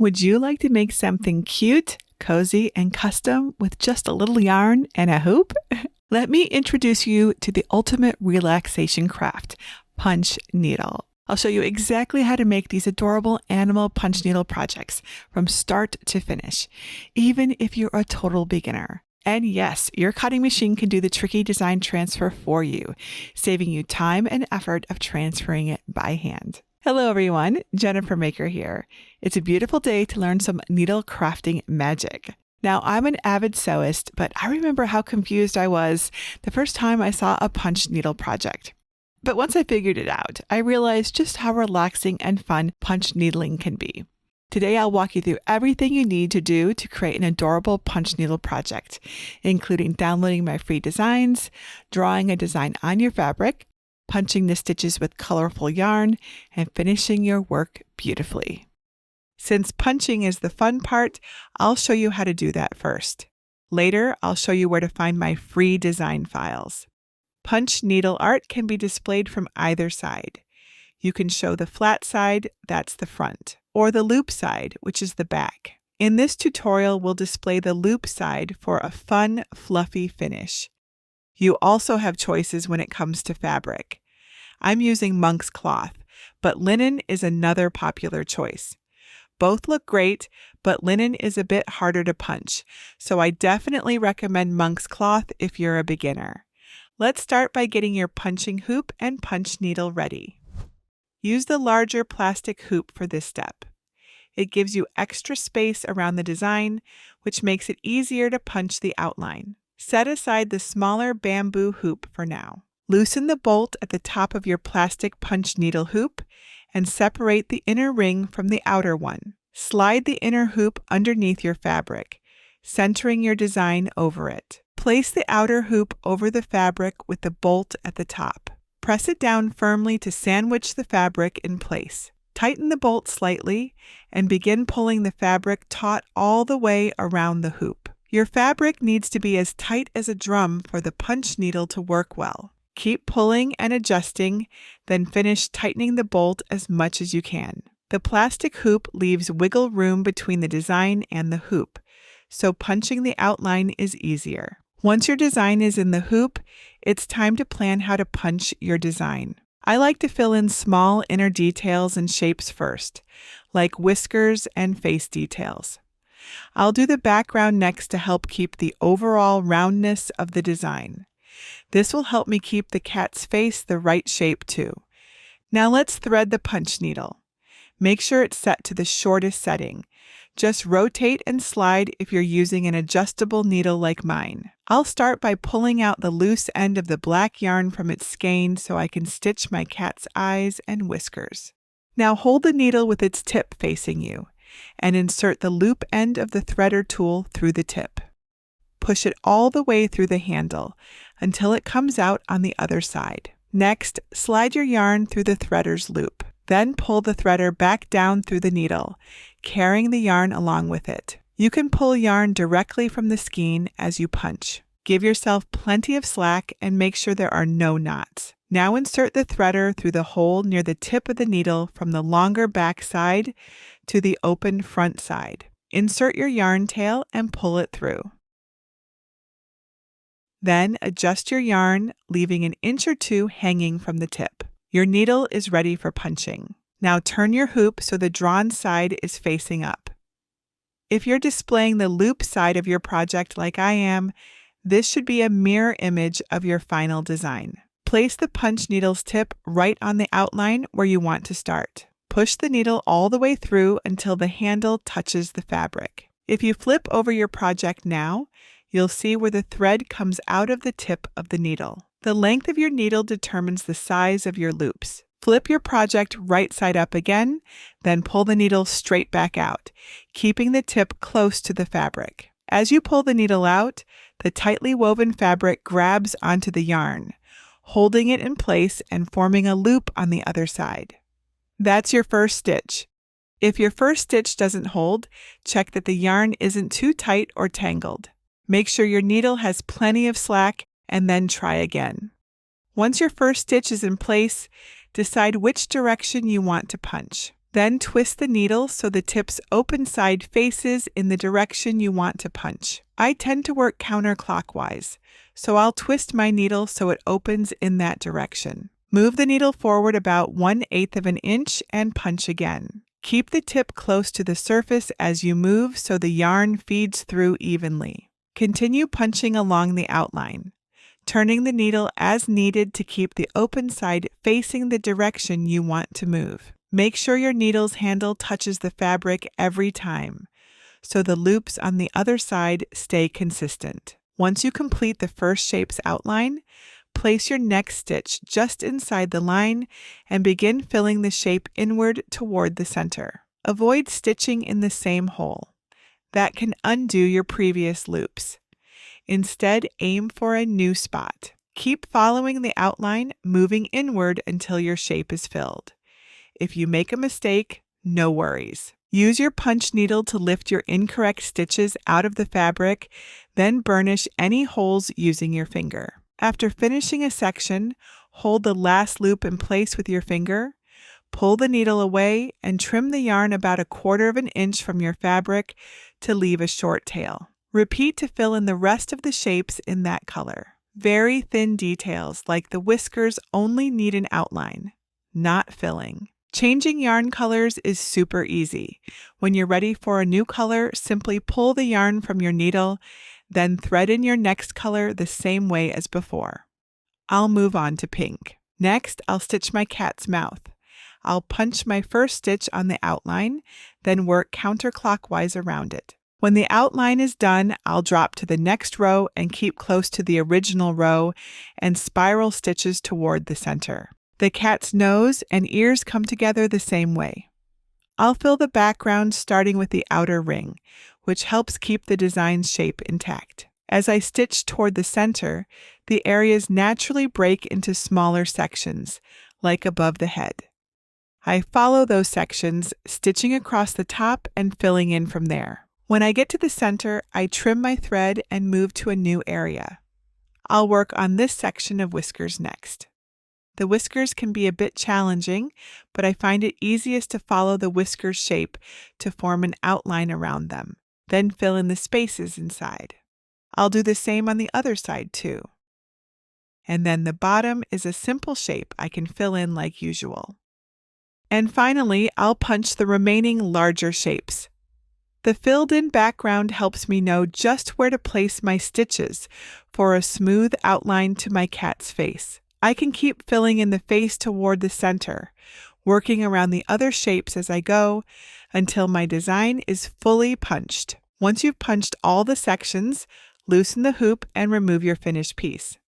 Would you like to make something cute, cozy, and custom with just a little yarn and a hoop? Let me introduce you to the ultimate relaxation craft, punch needle. I'll show you exactly how to make these adorable animal punch needle projects from start to finish, even if you're a total beginner. And yes, your cutting machine can do the tricky design transfer for you, saving you time and effort of transferring it by hand. Hello everyone, Jennifer Maker here. It's a beautiful day to learn some needle crafting magic. Now, I'm an avid sewist, but I remember how confused I was the first time I saw a punch needle project. But once I figured it out, I realized just how relaxing and fun punch needling can be. Today, I'll walk you through everything you need to do to create an adorable punch needle project, including downloading my free designs, drawing a design on your fabric, punching the stitches with colorful yarn, and finishing your work beautifully. Since punching is the fun part, I'll show you how to do that first. Later, I'll show you where to find my free design files. Punch needle art can be displayed from either side. You can show the flat side, that's the front, or the loop side, which is the back. In this tutorial, we'll display the loop side for a fun, fluffy finish. You also have choices when it comes to fabric. I'm using monk's cloth, but linen is another popular choice. Both look great, but linen is a bit harder to punch, so I definitely recommend monk's cloth if you're a beginner. Let's start by getting your punching hoop and punch needle ready. Use the larger plastic hoop for this step. It gives you extra space around the design, which makes it easier to punch the outline. Set aside the smaller bamboo hoop for now. Loosen the bolt at the top of your plastic punch needle hoop and separate the inner ring from the outer one. Slide the inner hoop underneath your fabric, centering your design over it. Place the outer hoop over the fabric with the bolt at the top. Press it down firmly to sandwich the fabric in place. Tighten the bolt slightly and begin pulling the fabric taut all the way around the hoop. Your fabric needs to be as tight as a drum for the punch needle to work well. Keep pulling and adjusting, then finish tightening the bolt as much as you can. The plastic hoop leaves wiggle room between the design and the hoop, so punching the outline is easier. Once your design is in the hoop, it's time to plan how to punch your design. I like to fill in small inner details and shapes first, like whiskers and face details. I'll do the background next to help keep the overall roundness of the design. This will help me keep the cat's face the right shape too. Now let's thread the punch needle. Make sure it's set to the shortest setting. Just rotate and slide if you're using an adjustable needle like mine. I'll start by pulling out the loose end of the black yarn from its skein so I can stitch my cat's eyes and whiskers. Now hold the needle with its tip facing you and insert the loop end of the threader tool through the tip. Push it all the way through the handle until it comes out on the other side. Next, slide your yarn through the threader's loop. Then pull the threader back down through the needle, carrying the yarn along with it. You can pull yarn directly from the skein as you punch. Give yourself plenty of slack and make sure there are no knots. Now insert the threader through the hole near the tip of the needle from the longer back side to the open front side. Insert your yarn tail and pull it through. Then adjust your yarn, leaving an inch or two hanging from the tip. Your needle is ready for punching. Now turn your hoop so the drawn side is facing up. If you're displaying the loop side of your project like I am, this should be a mirror image of your final design. Place the punch needle's tip right on the outline where you want to start. Push the needle all the way through until the handle touches the fabric. If you flip over your project now, you'll see where the thread comes out of the tip of the needle. The length of your needle determines the size of your loops. Flip your project right side up again, then pull the needle straight back out, keeping the tip close to the fabric. As you pull the needle out, the tightly woven fabric grabs onto the yarn, holding it in place and forming a loop on the other side. That's your first stitch. If your first stitch doesn't hold, check that the yarn isn't too tight or tangled. Make sure your needle has plenty of slack and then try again. Once your first stitch is in place, decide which direction you want to punch. Then twist the needle so the tip's open side faces in the direction you want to punch. I tend to work counterclockwise, so I'll twist my needle so it opens in that direction. Move the needle forward about 1/8 of an inch and punch again. Keep the tip close to the surface as you move so the yarn feeds through evenly. Continue punching along the outline, turning the needle as needed to keep the open side facing the direction you want to move. Make sure your needle's handle touches the fabric every time, so the loops on the other side stay consistent. Once you complete the first shape's outline, place your next stitch just inside the line and begin filling the shape inward toward the center. Avoid stitching in the same hole. That can undo your previous loops. Instead, aim for a new spot. Keep following the outline, moving inward until your shape is filled. If you make a mistake, no worries. Use your punch needle to lift your incorrect stitches out of the fabric, then burnish any holes using your finger. After finishing a section, hold the last loop in place with your finger, pull the needle away, and trim the yarn about 1/4 of an inch from your fabric to leave a short tail. Repeat to fill in the rest of the shapes in that color. Very thin details like the whiskers only need an outline, not filling. Changing yarn colors is super easy. When you're ready for a new color, simply pull the yarn from your needle, then thread in your next color the same way as before. I'll move on to pink. Next, I'll stitch my cat's mouth. I'll punch my first stitch on the outline, then work counterclockwise around it. When the outline is done, I'll drop to the next row and keep close to the original row and spiral stitches toward the center. The cat's nose and ears come together the same way. I'll fill the background starting with the outer ring, which helps keep the design's shape intact. As I stitch toward the center, the areas naturally break into smaller sections, like above the head. I follow those sections, stitching across the top and filling in from there. When I get to the center, I trim my thread and move to a new area. I'll work on this section of whiskers next. The whiskers can be a bit challenging, but I find it easiest to follow the whiskers shape to form an outline around them, then fill in the spaces inside. I'll do the same on the other side too. And then the bottom is a simple shape I can fill in like usual. And finally, I'll punch the remaining larger shapes. The filled-in background helps me know just where to place my stitches for a smooth outline to my cat's face. I can keep filling in the face toward the center, working around the other shapes as I go until my design is fully punched. Once you've punched all the sections, loosen the hoop and remove your finished piece.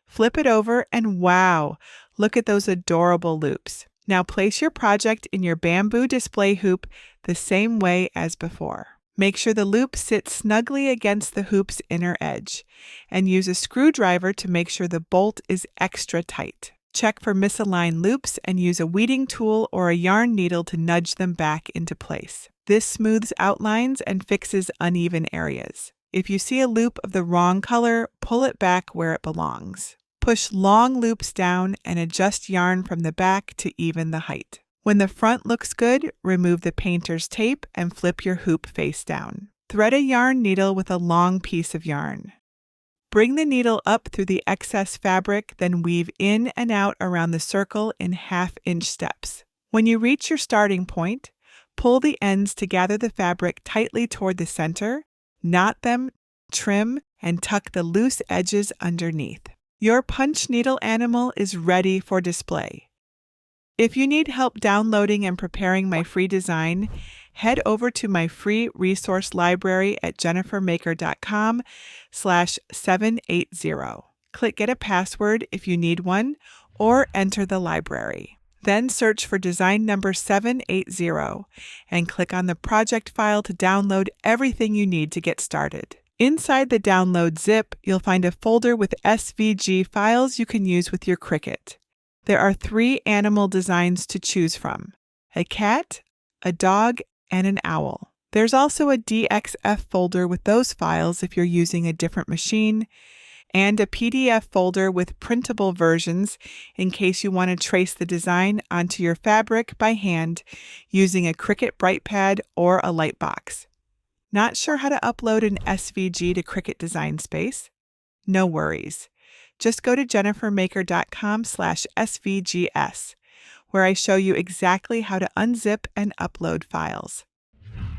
Flip it over and wow, look at those adorable loops. Now place your project in your bamboo display hoop the same way as before. Make sure the loop sits snugly against the hoop's inner edge, and use a screwdriver to make sure the bolt is extra tight. Check for misaligned loops and use a weeding tool or a yarn needle to nudge them back into place. This smooths outlines and fixes uneven areas. If you see a loop of the wrong color, pull it back where it belongs. Push long loops down and adjust yarn from the back to even the height. When the front looks good, remove the painter's tape and flip your hoop face down. Thread a yarn needle with a long piece of yarn. Bring the needle up through the excess fabric, then weave in and out around the circle in 1/2-inch steps. When you reach your starting point, pull the ends to gather the fabric tightly toward the center, knot them, trim, and tuck the loose edges underneath. Your punch needle animal is ready for display. If you need help downloading and preparing my free design, head over to my free resource library at jennifermaker.com/780. Click Get a Password if you need one, or enter the library. Then search for design number 780 and click on the project file to download everything you need to get started. Inside the download zip, you'll find a folder with SVG files you can use with your Cricut. There are 3 animal designs to choose from: a cat, a dog, and an owl. There's also a DXF folder with those files if you're using a different machine, and a PDF folder with printable versions in case you want to trace the design onto your fabric by hand using a Cricut BrightPad or a Lightbox. Not sure how to upload an SVG to Cricut Design Space? No worries. Just go to jennifermaker.com/SVGS, where I show you exactly how to unzip and upload files.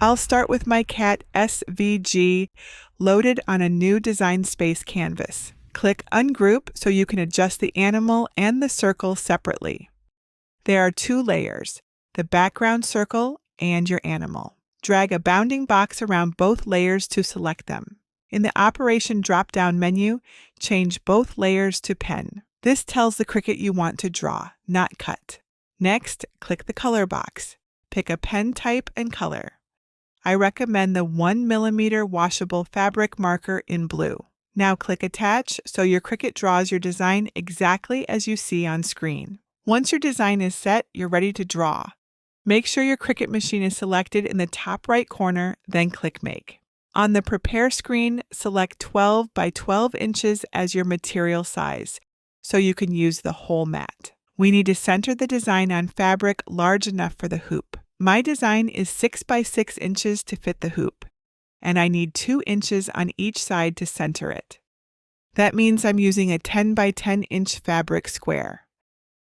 I'll start with my cat SVG loaded on a new Design Space canvas. Click Ungroup so you can adjust the animal and the circle separately. There are 2 layers, the background circle and your animal. Drag a bounding box around both layers to select them. In the Operation drop-down menu, change both layers to pen. This tells the Cricut you want to draw, not cut. Next, click the color box. Pick a pen type and color. I recommend the 1mm washable fabric marker in blue. Now click Attach so your Cricut draws your design exactly as you see on screen. Once your design is set, you're ready to draw. Make sure your Cricut machine is selected in the top right corner, then click Make. On the Prepare screen, select 12 by 12 inches as your material size, so you can use the whole mat. We need to center the design on fabric large enough for the hoop. My design is 6 by 6 inches to fit the hoop, and I need 2 inches on each side to center it. That means I'm using a 10 by 10 inch fabric square.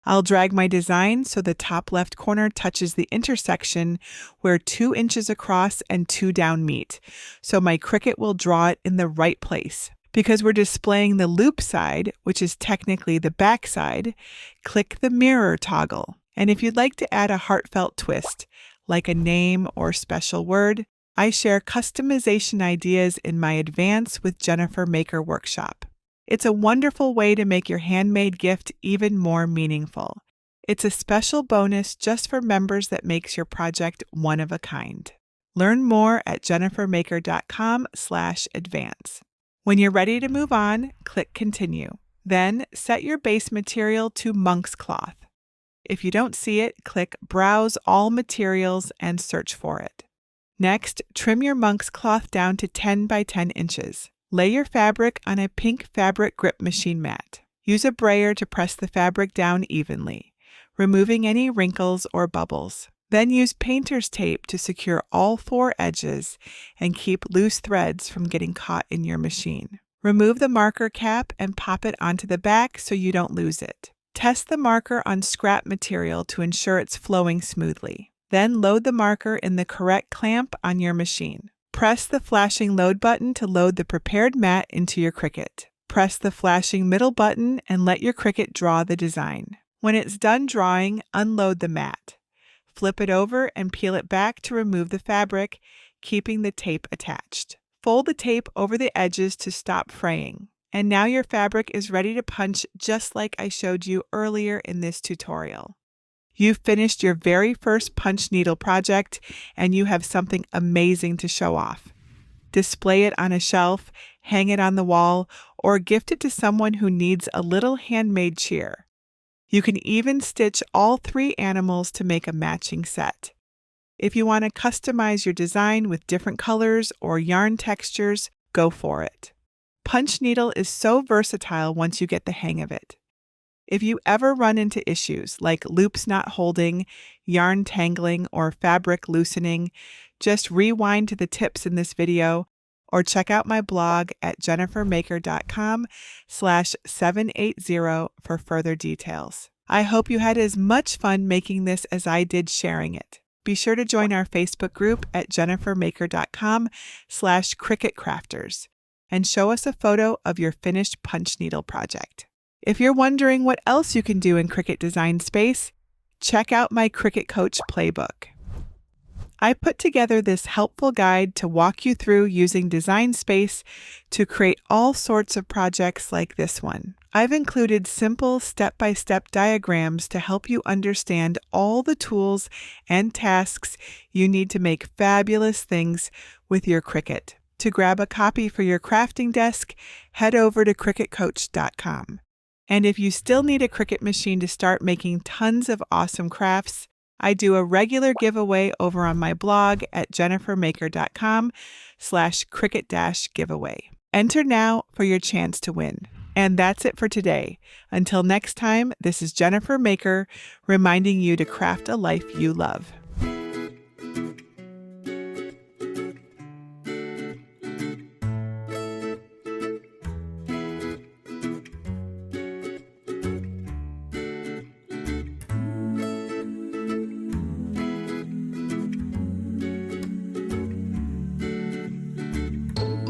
I'll drag my design so the top left corner touches the intersection where 2 inches across and 2 down meet, so my Cricut will draw it in the right place. Because we're displaying the loop side, which is technically the back side, click the mirror toggle. And if you'd like to add a heartfelt twist, like a name or special word, I share customization ideas in my Advance with Jennifer Maker workshop. It's a wonderful way to make your handmade gift even more meaningful. It's a special bonus just for members that makes your project one of a kind. Learn more at jennifermaker.com/advance. When you're ready to move on, click Continue. Then set your base material to monk's cloth. If you don't see it, click Browse All Materials and search for it. Next, trim your monk's cloth down to 10 by 10 inches. Lay your fabric on a pink fabric grip machine mat. Use a brayer to press the fabric down evenly, removing any wrinkles or bubbles. Then use painter's tape to secure all 4 edges and keep loose threads from getting caught in your machine. Remove the marker cap and pop it onto the back so you don't lose it. Test the marker on scrap material to ensure it's flowing smoothly. Then load the marker in the correct clamp on your machine. Press the flashing load button to load the prepared mat into your Cricut. Press the flashing middle button and let your Cricut draw the design. When it's done drawing, unload the mat. Flip it over and peel it back to remove the fabric, keeping the tape attached. Fold the tape over the edges to stop fraying. And now your fabric is ready to punch just like I showed you earlier in this tutorial. You've finished your very first punch needle project and you have something amazing to show off. Display it on a shelf, hang it on the wall, or gift it to someone who needs a little handmade cheer. You can even stitch all 3 animals to make a matching set. If you want to customize your design with different colors or yarn textures, go for it. Punch needle is so versatile once you get the hang of it. If you ever run into issues like loops not holding, yarn tangling, or fabric loosening, just rewind to the tips in this video or check out my blog at jennifermaker.com/780 for further details. I hope you had as much fun making this as I did sharing it. Be sure to join our Facebook group at jennifermaker.com/cricketcrafters and show us a photo of your finished punch needle project. If you're wondering what else you can do in Cricut Design Space, check out my Cricut Coach Playbook. I put together this helpful guide to walk you through using Design Space to create all sorts of projects like this one. I've included simple step-by-step diagrams to help you understand all the tools and tasks you need to make fabulous things with your Cricut. To grab a copy for your crafting desk, head over to CricutCoach.com. And if you still need a Cricut machine to start making tons of awesome crafts, I do a regular giveaway over on my blog at jennifermaker.com/Cricut-giveaway. Enter now for your chance to win. And that's it for today. Until next time, this is Jennifer Maker reminding you to craft a life you love.